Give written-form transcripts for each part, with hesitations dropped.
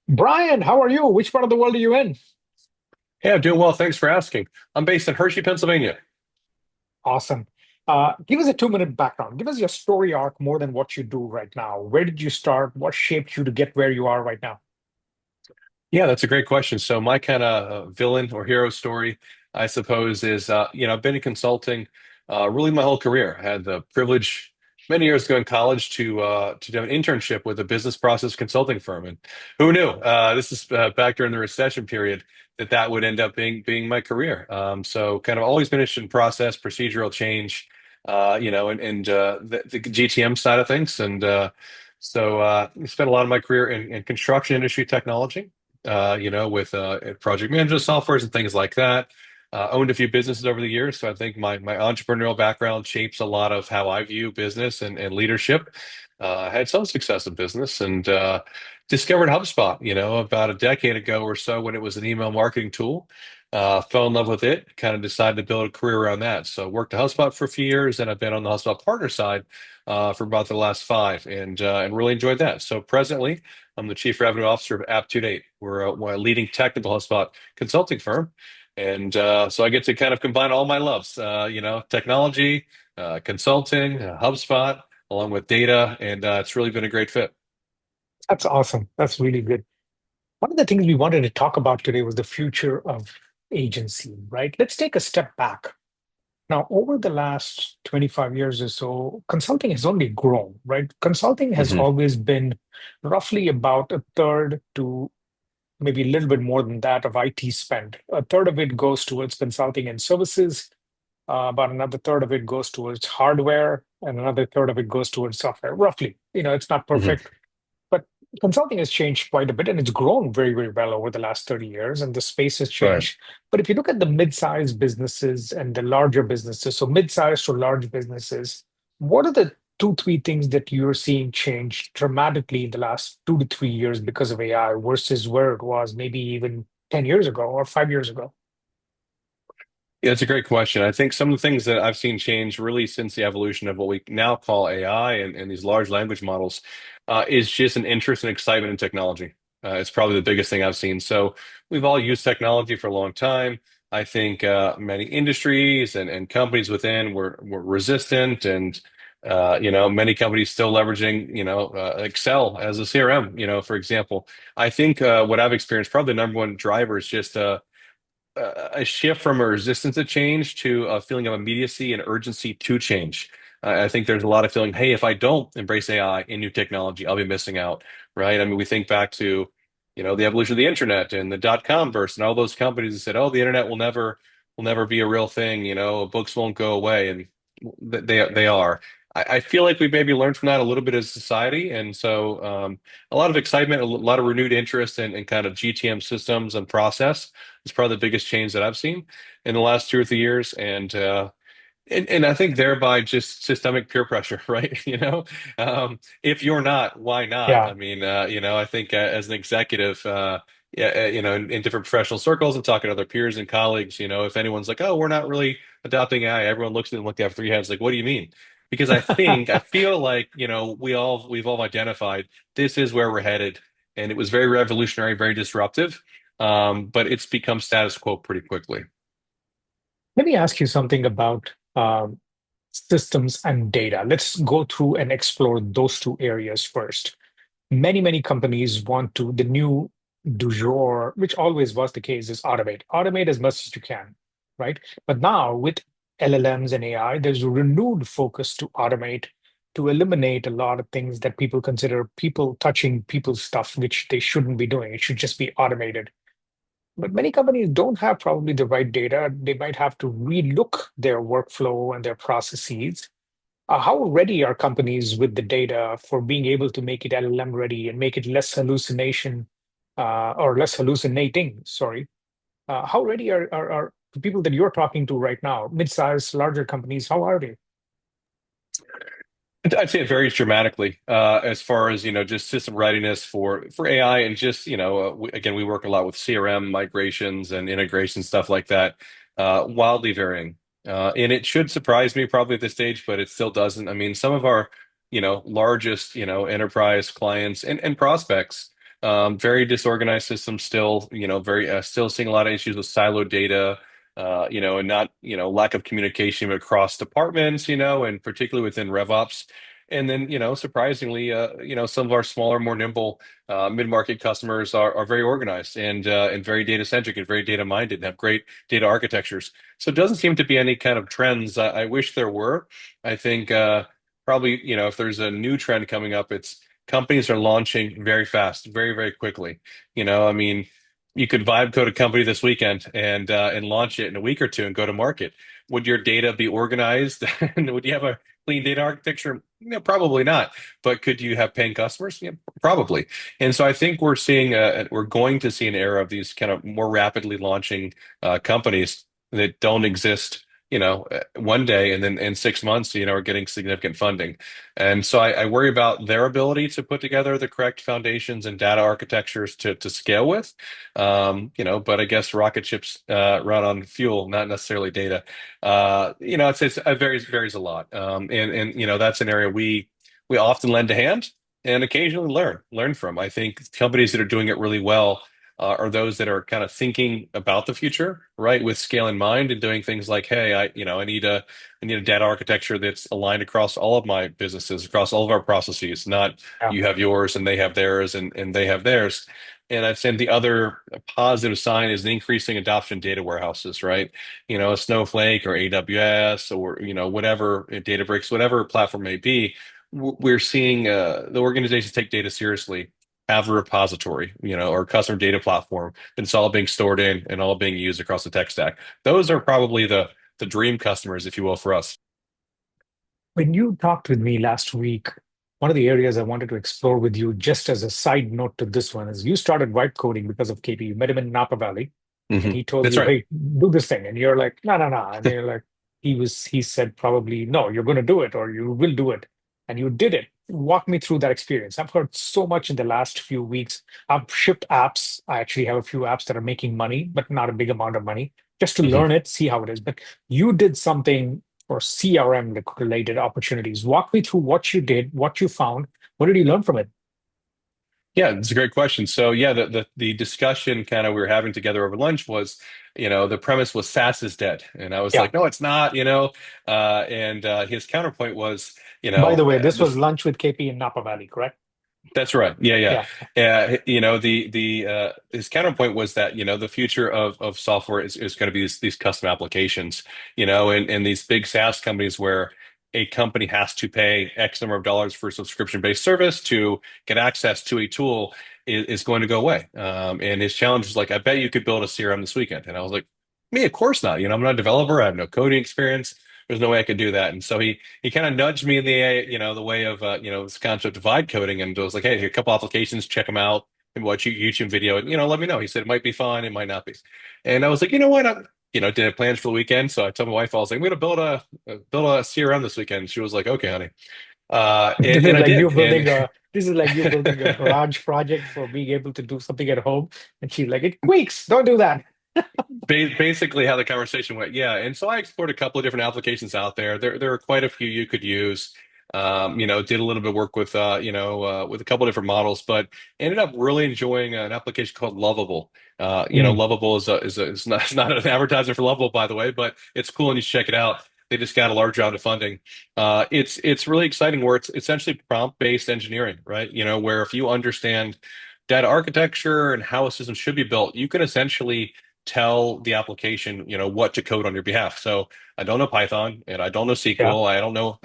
Brian, how are you? Which part of the world are you in? Yeah, I'm doing well. Thanks for asking. I'm based in Hershey, Pennsylvania. Awesome. Give us a 2 minute background. Give us your story arc more than what you do right now. Where did you start? What shaped you to get where you are right now? Yeah, that's a great question. So my kind of villain or hero story, I suppose, is I've been in consulting really my whole career. I had the privilege many years ago in college to do an internship with a business process consulting firm, and who knew? This is back during the recession period that would end up being my career. So kind of always been interested in process, procedural change, and the GTM side of things, and I spent a lot of my career in construction industry technology with project management softwares and things like that. Owned a few businesses over the years, so I think my entrepreneurial background shapes a lot of how I view business and leadership. Had some success in business and discovered HubSpot, about a decade ago or so when it was an email marketing tool. Fell in love with it, kind of decided to build a career around that. So worked at HubSpot for a few years, and I've been on the HubSpot partner side for about the last five, and really enjoyed that. So presently, I'm the Chief Revenue Officer of Aptitude. We're a leading technical HubSpot consulting firm. And so I get to kind of combine all my loves, technology, consulting, HubSpot, along with data. And it's really been a great fit. That's awesome. That's really good. One of the things we wanted to talk about today was the future of agency, right? Let's take a step back. Now, over the last 25 years or so, consulting has only grown, right? Consulting has Hmm. always been roughly about a third to maybe a little bit more than that of IT spend. A third of it goes towards consulting and services. About another third of it goes towards hardware, and another third of it goes towards software. Roughly, it's not Hmm. perfect, but consulting has changed quite a bit, and it's grown very, very well over the last 30 years, and the space has Right. changed. But if you look at the mid-sized businesses and the larger businesses, so mid-sized to large businesses, what are the two, three things that you're seeing change dramatically in the last 2 to 3 years because of AI versus where it was maybe even 10 years ago or 5 years ago? Yeah, it's a great question. I think some of the things that I've seen change really since the evolution of what we now call AI and these large language models is just an interest and excitement in technology. It's probably the biggest thing I've seen. So we've all used technology for a long time. I think many industries and companies within were resistant and many companies still leveraging, Excel as a CRM, for example. I think what I've experienced, probably the number one driver is just a shift from a resistance to change to a feeling of immediacy and urgency to change. I think there's a lot of feeling, hey, if I don't embrace AI and new technology, I'll be missing out, right? I mean, we think back to, the evolution of the internet and the dot-com burst and all those companies that said, oh, the internet will never be a real thing, books won't go away, and they are. I feel like we've maybe learned from that a little bit as a society, and so a lot of excitement, a lot of renewed interest in kind of GTM systems and process. It's probably the biggest change that I've seen in the last 2 or 3 years, and I think thereby just systemic peer pressure, right? If you're not, why not? Yeah. I mean, I think as an executive, yeah, in different professional circles and talking to other peers and colleagues, if anyone's like, "Oh, we're not really adopting AI," everyone looks at them like they have three heads. Like, what do you mean? Because I feel like we've all identified this is where we're headed, and it was very revolutionary, very disruptive, but it's become status quo pretty quickly. Let me ask you something about systems and data. Let's go through and explore those two areas first. Many companies want to, the new du jour, which always was the case, is automate. Automate as much as you can, right? But now with LLMs and AI, there's a renewed focus to automate, to eliminate a lot of things that people consider people touching people's stuff, which they shouldn't be doing. It should just be automated. But many companies don't have probably the right data. They might have to relook their workflow and their processes. How ready are companies with the data for being able to make it LLM ready and make it less hallucination or less hallucinating? Sorry. How ready are the people that you're talking to right now, mid-sized, larger companies? How are they? I'd say it varies dramatically as far as just system readiness for AI and just again we work a lot with CRM migrations and integration stuff like that, wildly varying. And it should surprise me probably at this stage, but it still doesn't. I mean, some of our largest enterprise clients and prospects. Very disorganized system still, very still seeing a lot of issues with siloed data, and not, lack of communication across departments, and particularly within RevOps. And then, surprisingly, some of our smaller, more nimble mid-market customers are very organized and very data centric and very data minded and have great data architectures. So it doesn't seem to be any kind of trends. I wish there were. I think probably, if there's a new trend coming up, it's companies are launching very fast, very, very quickly. I mean, you could vibe code a company this weekend and launch it in a week or two and go to market. Would your data be organized? And would you have a clean data architecture? Probably not. But could you have paying customers? Yeah, probably. And so I think we're going to see an era of these kind of more rapidly launching companies that don't exist, one day and then in 6 months, are getting significant funding. And so I worry about their ability to put together the correct foundations and data architectures to scale with. But I guess rocket ships run on fuel, not necessarily data. It varies a lot. And that's an area we often lend a hand and occasionally learn from. I think companies that are doing it really well are those that are kind of thinking about the future, right, with scale in mind and doing things like, hey, I need a data architecture that's aligned across all of my businesses, across all of our processes, not Yeah. you have yours and they have theirs and they have theirs. And I'd say the other positive sign is the increasing adoption of data warehouses, right? Snowflake or AWS or, whatever, Databricks, whatever platform may be. We're seeing the organizations take data seriously, have a repository, or custom data platform that's all being stored in and all being used across the tech stack. Those are probably the dream customers, if you will, for us. When you talked with me last week, one of the areas I wanted to explore with you, just as a side note to this one, is you started vibe coding because of KP. You met him in Napa Valley, and he told That's you, right. "Hey, do this thing," and you're like, "No, no, no," and you're like, he said probably, "No, you're going to do it, or you will do it," and you did it. Walk me through that experience. I've heard so much in the last few weeks. I've shipped apps. I actually have a few apps that are making money, but not a big amount of money, just to Mhm. learn it, see how it is. But you did something for CRM related opportunities. Walk me through what you did, what you found. What did you learn from it? Yeah, it's a great question. So yeah, the discussion kind of we were having together over lunch was, the premise was SaaS is dead. And I was Yeah. like, no, it's not, and his counterpoint was, By the way, this was lunch with KP in Napa Valley, correct? that's right. Yeah, yeah. Yeah. The his counterpoint was that, the future of software is going to be these custom applications, and these big SaaS companies where a company has to pay X number of dollars for a subscription-based service to get access to a tool is going to go away. And his challenge was like, I bet you could build a CRM this weekend. And I was like, me, of course not. I'm not a developer. I have no coding experience. There's no way I could do that. And so he kind of nudged me in the way of this concept of vibe coding, and was like, hey, here are a couple applications, check them out, and watch a YouTube video, and let me know. He said it might be fun, it might not be, and I was like, you know what, did have plans for the weekend, so I told my wife I was like, I'm gonna build a CRM this weekend. She was like, okay, honey, This and is I like did, you and building a this is like you building a garage project for being able to do something at home. And she's like, it squeaks, don't do that. Basically how the conversation went. Yeah. And so I explored a couple of different applications out there. There are quite a few you could use. Did a little bit of work with a couple of different models, but ended up really enjoying an application called Lovable. Mm, Lovable is not, it's not an advertiser for Lovable, by the way, but it's cool and you should check it out. They just got a large round of funding. It's really exciting where it's essentially prompt-based engineering, right? Where if you understand data architecture and how a system should be built, you can essentially tell the application, what to code on your behalf. So I don't know Python and I don't know yeah. SQL. I don't know,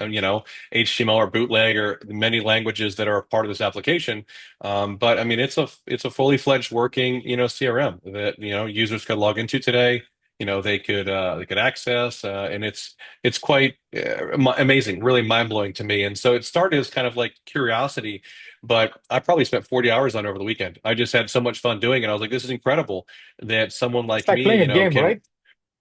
HTML or bootleg or many languages that are a part of this application. But I mean, it's a fully fledged working, CRM that, users could log into today. They could access, and it's quite amazing, really mind blowing to me. And so it started as kind of like curiosity, but I probably spent 40 hours on it over the weekend. I just had so much fun doing it. I was like, this is incredible that someone It's like like me, playing a game, can. right?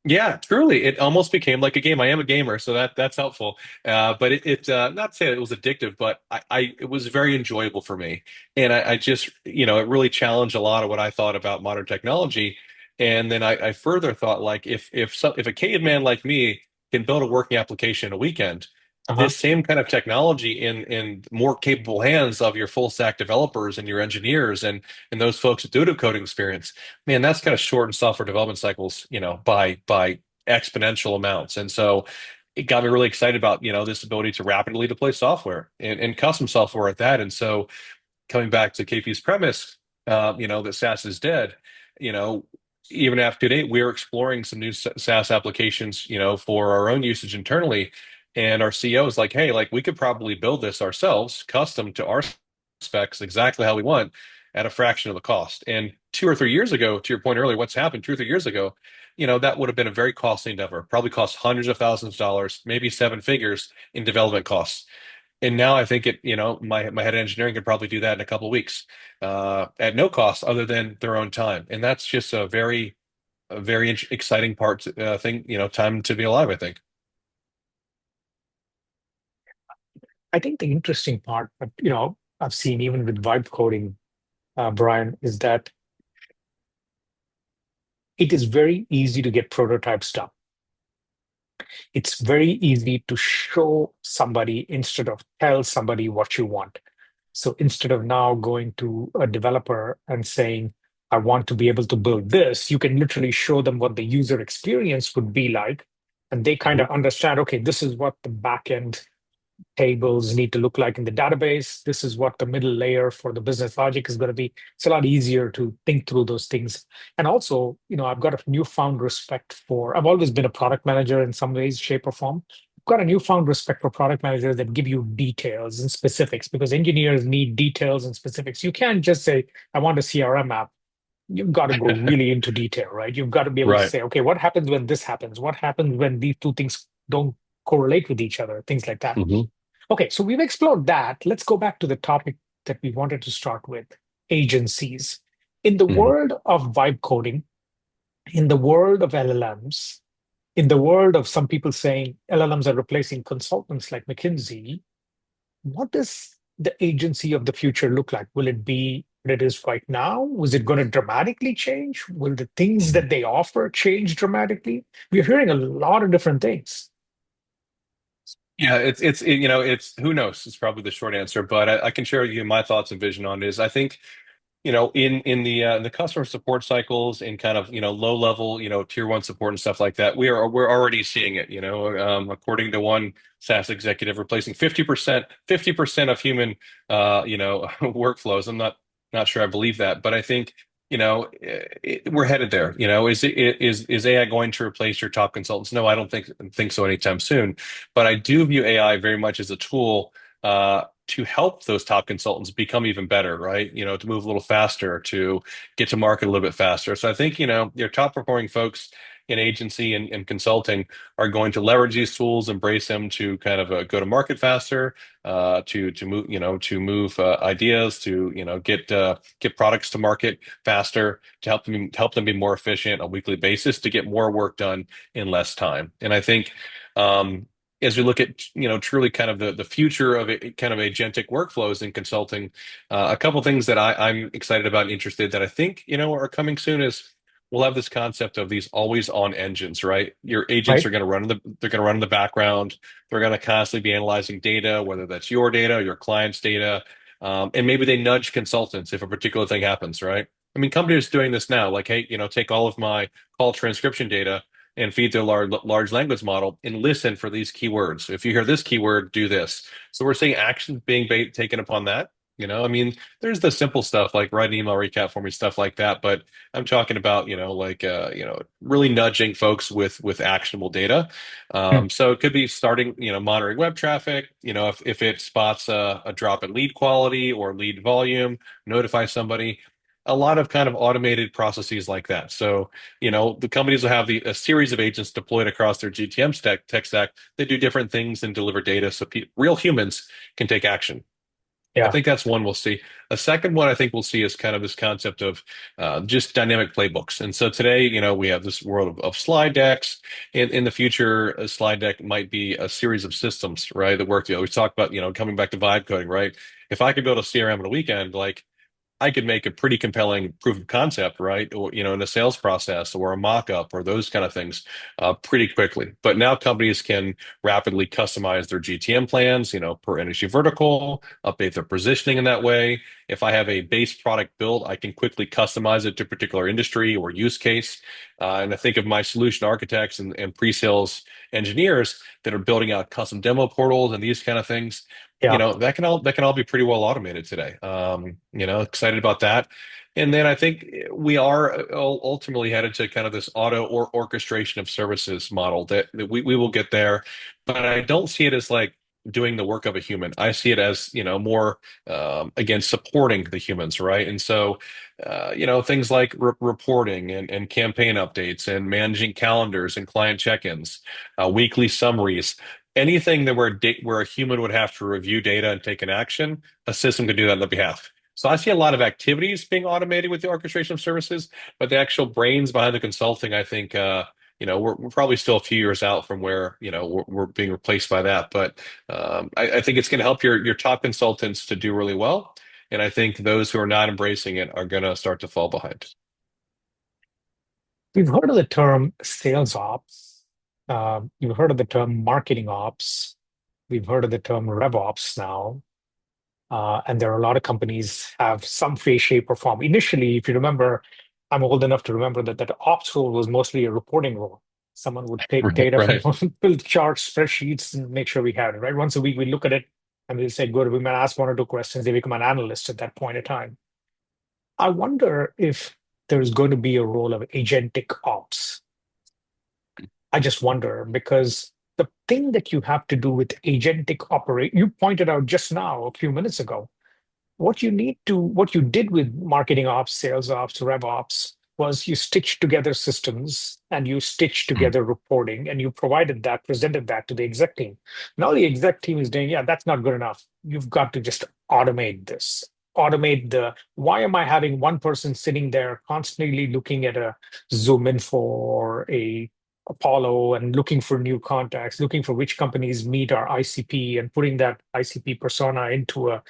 Yeah, truly, it almost became like a game. I am a gamer, so that's helpful. But not to say it was addictive, but it was very enjoyable for me, and I just, it really challenged a lot of what I thought about modern technology. And then I further thought like if a caveman like me can build a working application in a weekend, Uh-huh. this same kind of technology in more capable hands of your full stack developers and your engineers and those folks that do have coding experience, man, that's kind of shortened software development cycles, by exponential amounts. And so it got me really excited about, this ability to rapidly deploy software and custom software at that. And so coming back to KP's premise, that SaaS is dead, you know, even after today, we're exploring some new SaaS applications, for our own usage internally. And our CEO is like, hey, like we could probably build this ourselves, custom to our specs, exactly how we want, at a fraction of the cost. And 2 or 3 years ago, to your point earlier, what's happened 2 or 3 years ago, that would have been a very costly endeavor, probably cost hundreds of thousands of dollars, maybe seven figures in development costs. And now I think my head of engineering could probably do that in a couple of weeks, at no cost other than their own time. And that's just a very exciting thing, time to be alive, I think. I think the interesting part, but I've seen even with vibe coding, Brian, is that it is very easy to get prototypes done. It's very easy to show somebody instead of tell somebody what you want. So instead of now going to a developer and saying, I want to be able to build this, you can literally show them what the user experience would be like. And they kind Mhm. of understand, okay, this is what the backend tables need to look like in the database. This is what the middle layer for the business logic is going to be. It's a lot easier to think through those things. And also, I've got a newfound respect for, I've always been a product manager in some ways, shape, or form. I've got a newfound respect for product managers that give you details and specifics because engineers need details and specifics. You can't just say, I want a CRM app. You've got to go really into detail, right? You've got to be able to Right. say, okay, what happens when this happens? What happens when these two things don't correlate with each other? Things like that. Hmm. Okay, so we've explored that. Let's go back to the topic that we wanted to start with, agencies. In the Hmm. world of vibe coding, in the world of LLMs, in the world of some people saying LLMs are replacing consultants like McKinsey, what does the agency of the future look like? Will it be what it is right now? Is it going to dramatically change? Will the things that they offer change dramatically? We're hearing a lot of different things, Yeah, it's who knows? It's probably the short answer, but I can share with you my thoughts and vision on it. Is I think in the customer support cycles in kind of low level tier one support and stuff like that, we're already seeing it. According to one SaaS executive, replacing 50% of human workflows. I'm not sure I believe that, but I think we're headed there. Is AI going to replace your top consultants? No, I don't think so anytime soon. But I do view AI very much as a tool. To help those top consultants become even better, right? To move a little faster, to get to market a little bit faster. So I think, your top performing folks in agency and consulting are going to leverage these tools, embrace them to kind of go to market faster, to move ideas, to get products to market faster, to help them be more efficient on a weekly basis, to get more work done in less time. And I think as we look at truly kind of the future of it, kind of agentic workflows in consulting, a couple things that I'm excited about and interested that I think are coming soon is we'll have this concept of these always on engines, right? Your agents right? are going to run in the background. They're going to constantly be analyzing data, whether that's your data, your client's data, and maybe they nudge consultants if a particular thing happens, right? I mean, companies are doing this now, like, hey, take all of my call transcription data and feed their large language model and listen for these keywords. If you hear this keyword, do this. So we're seeing actions being taken upon that. I mean, there's the simple stuff like write an email recap for me, stuff like that. But I'm talking about, like, really nudging folks with actionable data. Hmm. So it could be starting, monitoring web traffic. If it spots a drop in lead quality or lead volume, notify somebody. A lot of kind of automated processes like that. So the companies will have a series of agents deployed across their GTM tech stack. They do different things and deliver data so real humans can take action. I Yeah. think that's one we'll see. A second one I think we'll see is kind of this concept of just dynamic playbooks. And so today, we have this world of slide decks. In the future, a slide deck might be a series of systems, right, that work together. We talked about, coming back to vibe coding, right? If I could build a CRM in a weekend, like I could make a pretty compelling proof of concept, right? Or, in a sales process or a mock-up or those kind of things, pretty quickly. But now companies can rapidly customize their GTM plans, per industry vertical, update their positioning in that way. If I have a base product built, I can quickly customize it to a particular industry or use case. And I think of my solution architects and pre-sales engineers that are building out custom demo portals and these kind of things. Yeah. That can all be pretty well automated today. Excited about that. And then I think we are ultimately headed to kind of this auto or orchestration of services model that we will get there, but I don't see it as like doing the work of a human. I see it as, more again supporting the humans, right? And so things like reporting and campaign updates and managing calendars and client check-ins, weekly summaries, anything that where a human would have to review data and take an action, a system could do that on the behalf. So I see a lot of activities being automated with the orchestration of services, but the actual brains behind the consulting, I think, we're probably still a few years out from where, we're being replaced by that. But I think it's going to help your top consultants to do really well. And I think those who are not embracing it are going to start to fall behind. We've heard of the term sales ops. You've heard of the term marketing ops. We've heard of the term RevOps now. And there are a lot of companies have some way, shape, or form. Initially, if you remember, I'm old enough to remember that ops role was mostly a reporting role. Someone would take Right, data from right. build charts, spreadsheets, and make sure we had it, right? Once a week, we look at it and we'll say, good, we might ask one or two questions. They become an analyst at that point in time. I wonder if there's going to be a role of agentic ops. I just wonder because the thing that you have to do with agentic operate, you pointed out just now, a few minutes ago, what you did with marketing ops, sales ops, rev ops was you stitched together systems and you stitched Mm. together reporting and you provided that, presented that to the exec team. Now the exec team is doing, yeah, that's not good enough. You've got to just automate this. Automate why am I having one person sitting there constantly looking at a Zoom info or a Apollo and looking for new contacts, looking for which companies meet our ICP and putting that ICP persona into a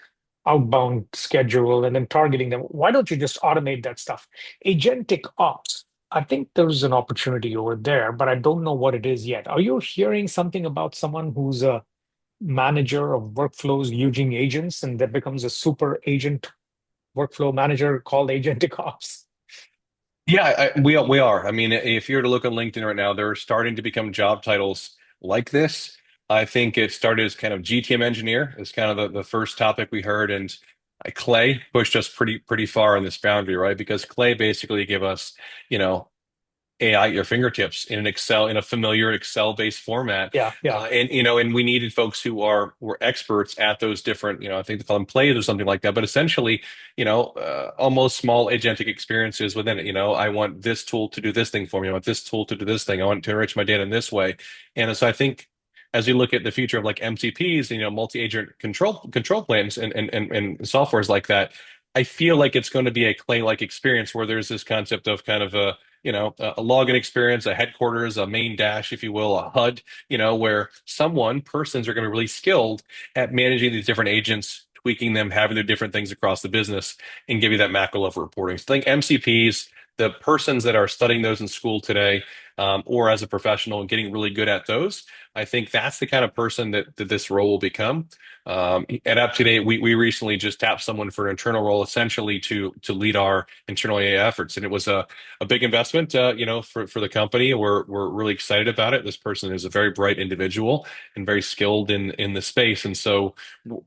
outbound schedule and then targeting them. Why don't you just automate that stuff? Agentic ops. I think there's an opportunity over there, but I don't know what it is yet. Are you hearing something about someone who's a manager of workflows using agents and that becomes a super agent workflow manager called Agentic Ops? Yeah, we are. I mean, if you were to look on LinkedIn right now, there are starting to become job titles like this. I think it started as kind of GTM engineer is kind of the first topic we heard, and Clay pushed us pretty far in this boundary, right? Because Clay basically gave us, you know, AI at your fingertips in an Excel, in a familiar Excel-based format. Yeah, yeah, And we needed folks were experts at those different, I think they call them plays or something like that. But essentially, almost small agentic experiences within it. I want this tool to do this thing for me. I want this tool to do this thing. I want to enrich my data in this way. And so I think as we look at the future of like MCPs, multi-agent control planes and softwares like that, I feel like it's going to be a Clay-like experience where there's this concept of kind of a login experience, a headquarters, a main dash, if you will, a HUD, where persons are going to be really skilled at managing these different agents, tweaking them, having their different things across the business, and give you that macro level reporting. So I think MCPs, the persons that are studying those in school today, or as a professional and getting really good at those, I think that's the kind of person that this role will become. At Aptitude, we recently just tapped someone for an internal role, essentially to lead our internal AI efforts, and it was a big investment, for the company. We're really excited about it. This person is a very bright individual and very skilled in the space, and so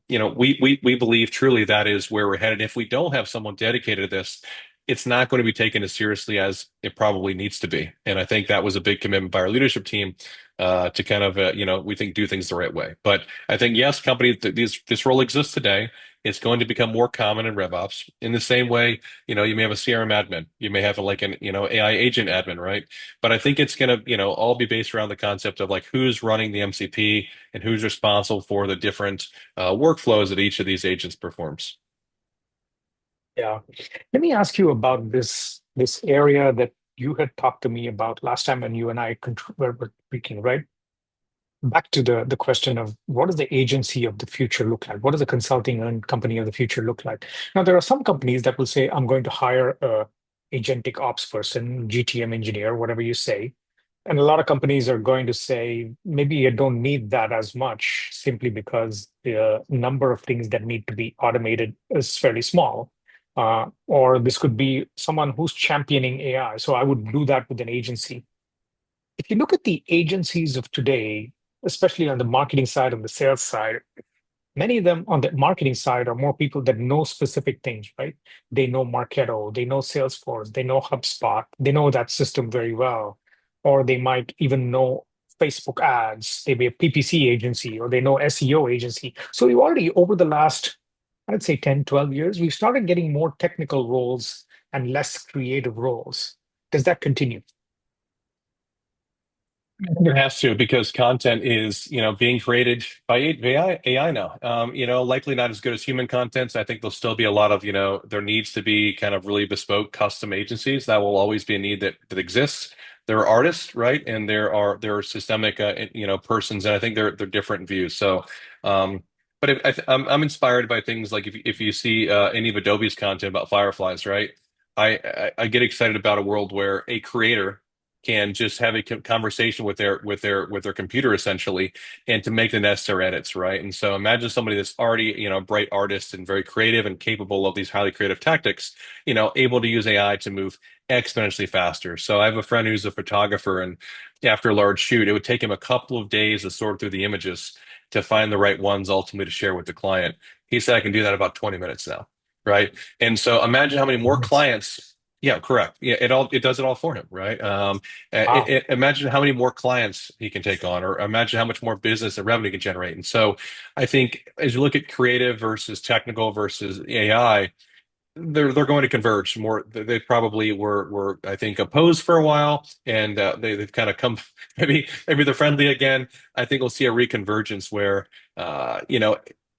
we believe truly that is where we're headed. If we don't have someone dedicated to this, it's not going to be taken as seriously as it probably needs to be. And I think that was a big commitment by our leadership team to kind of we think do things the right way. But I think yes, companies this role exists today. It's going to become more common in RevOps in the same way, you may have a CRM admin, you may have like an, AI agent admin, right? But I think it's going to, all be based around the concept of like who's running the MCP and who's responsible for the different workflows that each of these agents performs. yeah. Let me ask you about this area that you had talked to me about last time when you and I were speaking, right? back to the question of what does the agency of the future look like? What does the consulting and company of the future look like? Now, there are some companies that will say, I'm going to hire a agentic ops person, GTM engineer, whatever you say. And a lot of companies are going to say, maybe you don't need that as much simply because the number of things that need to be automated is fairly small. Or this could be someone who's championing AI. So I would do that with an agency. If you look at the agencies of today, especially on the marketing side, on the sales side, many of them on the marketing side are more people that know specific things, right? They know Marketo, they know Salesforce, they know HubSpot, they know that system very well. Or they might even know Facebook ads, they be a PPC agency, or they know SEO agency. So we already, over the last, I'd say 10, 12 years, we've started getting more technical roles and less creative roles. Does that continue? It has to because content is, being created by AI now. Likely not as good as human content. So I think there'll still be a lot of, there needs to be kind of really bespoke custom agencies. That will always be a need that exists. There are artists, right? And there are systemic, persons, and I think they're different views. So, but I'm inspired by things like if you see any of Adobe's content about fireflies, right? I get excited about a world where a creator can just have a conversation with their computer essentially and to make the necessary edits, right? And so imagine somebody that's already, a bright artist and very creative and capable of these highly creative tactics, able to use AI to move exponentially faster. So I have a friend who's a photographer, and after a large shoot, it would take him a couple of days to sort through the images to find the right ones ultimately to share with the client. He said I can do that in about 20 minutes now, right? And so imagine how many more clients. Yeah, correct. Yeah, it does it all for him, right? Wow. Imagine how many more clients he can take on, or imagine how much more business and revenue he can generate. And so, I think as you look at creative versus technical versus AI, they're going to converge more. They probably were I think opposed for a while, and they've kind of come. Maybe they're friendly again. I think we'll see a reconvergence where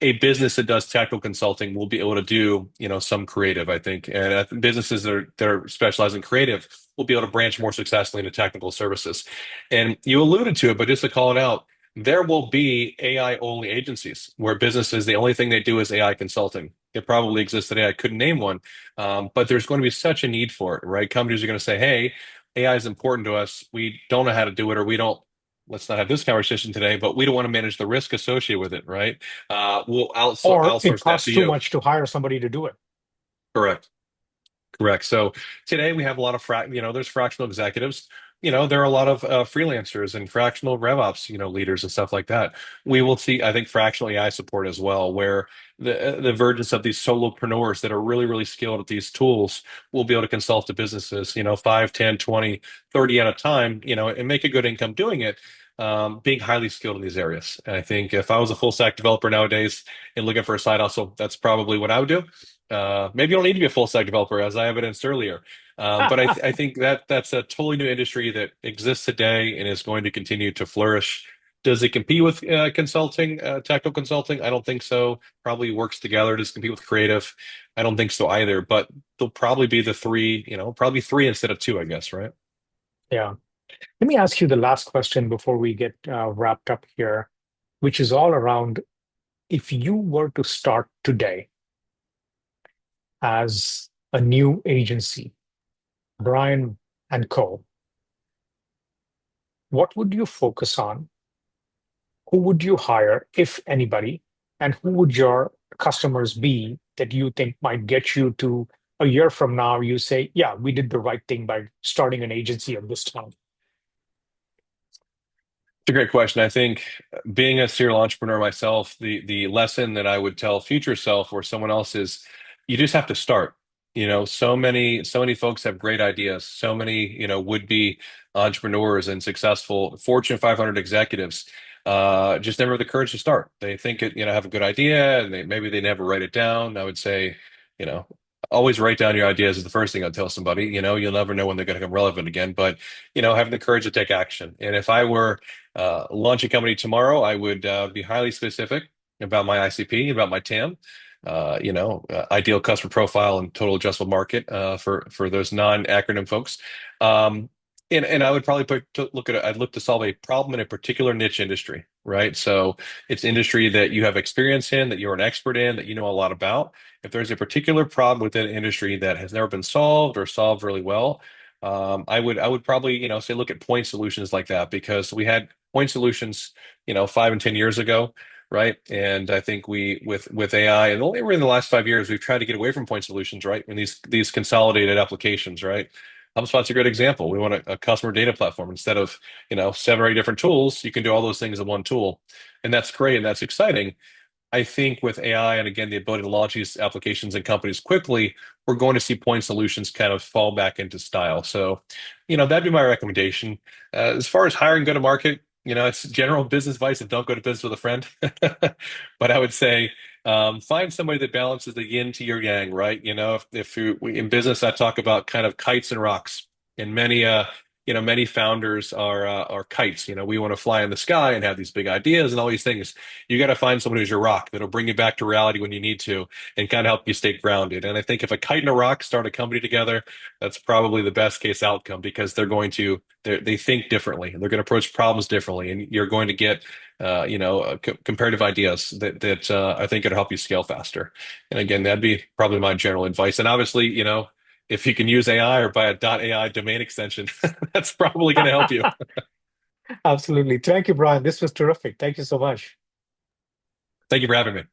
a business that does technical consulting will be able to do some creative. I think, and businesses that are specialized in creative will be able to branch more successfully into technical services. And you alluded to it, but just to call it out. There will be AI only agencies where businesses, the only thing they do is AI consulting. It probably exists today. I couldn't name one, but there's going to be such a need for it, right? Companies are going to say, "Hey, AI is important to us. We don't know how to do it, or we don't." Let's not have this conversation today, but we don't want to manage the risk associated with it, right? We'll Or it outsource that to costs too you. much to hire somebody to do it. Correct. Correct. So today we have a lot of there's fractional executives. There are a lot of freelancers and fractional RevOps, leaders and stuff like that. We will see, I think, fractional AI support as well, where the emergence of these solopreneurs that are really, really skilled at these tools will be able to consult to businesses, 5, 10, 20, 30 at a time, and make a good income doing it. Being highly skilled in these areas. And I think if I was a full stack developer nowadays and looking for a side hustle, that's probably what I would do. Maybe you don't need to be a full stack developer, as I evidenced earlier. But I think that's a totally new industry that exists today and is going to continue to flourish. Does it compete with consulting, technical consulting? I don't think so. Probably works together. Does it compete with creative? I don't think so either. But they'll probably be the three, probably three instead of two, I guess, right? Yeah. Let me ask you the last question before we get wrapped up here, which is all around if you were to start today as a new agency, Bryan and Co., what would you focus on? Who would you hire, if anybody? And who would your customers be that you think might get you to a year from now? You say, yeah, we did the right thing by starting an agency at this time. It's a great question. I think being a serial entrepreneur myself, the lesson that I would tell future self or someone else is you just have to start. So many folks have great ideas. So many, would be entrepreneurs and successful Fortune 500 executives just never have the courage to start. They think it, have a good idea and maybe they never write it down. I would say, you know, always write down your ideas is the first thing I'd tell somebody. You'll never know when they're going to become relevant again, but having the courage to take action. And if I were launch a company tomorrow, I would be highly specific about my ICP, about my TAM, ideal customer profile and total addressable market for those non-acronym folks. And I would probably look at it. I'd look to solve a problem in a particular niche industry. right? So it's industry that you have experience in, that you're an expert in, that you know a lot about. If there's a particular problem within an industry that has never been solved or solved really well, I would probably, say look at point solutions like that because we had point solutions, 5 and 10 years ago, right? And I think we with AI and only in the last 5 years we've tried to get away from point solutions, right? And these consolidated applications, right? HubSpot's a great example. We want a customer data platform instead of 7 or 8 different tools. You can do all those things in one tool, and that's great and that's exciting. I think with AI and again the ability to launch these applications and companies quickly, we're going to see point solutions kind of fall back into style. So, that'd be my recommendation. As far as hiring, go to market. It's general business advice and don't go to business with a friend. But I would say find somebody that balances the yin to your yang, right? If in business, I talk about kind of kites and rocks, and many founders are kites. We want to fly in the sky and have these big ideas and all these things. You got to find someone who's your rock that'll bring you back to reality when you need to and kind of help you stay grounded. And I think if a kite and a rock start a company together, that's probably the best case outcome because they think differently and they're going to approach problems differently, and you're going to get comparative ideas that I think could help you scale faster. And again, that'd be probably my general advice. And obviously, if you can use AI or buy a .ai domain extension, that's probably going to help you. Absolutely. Thank you, Brian. This was terrific. Thank you so much. Thank you for having me.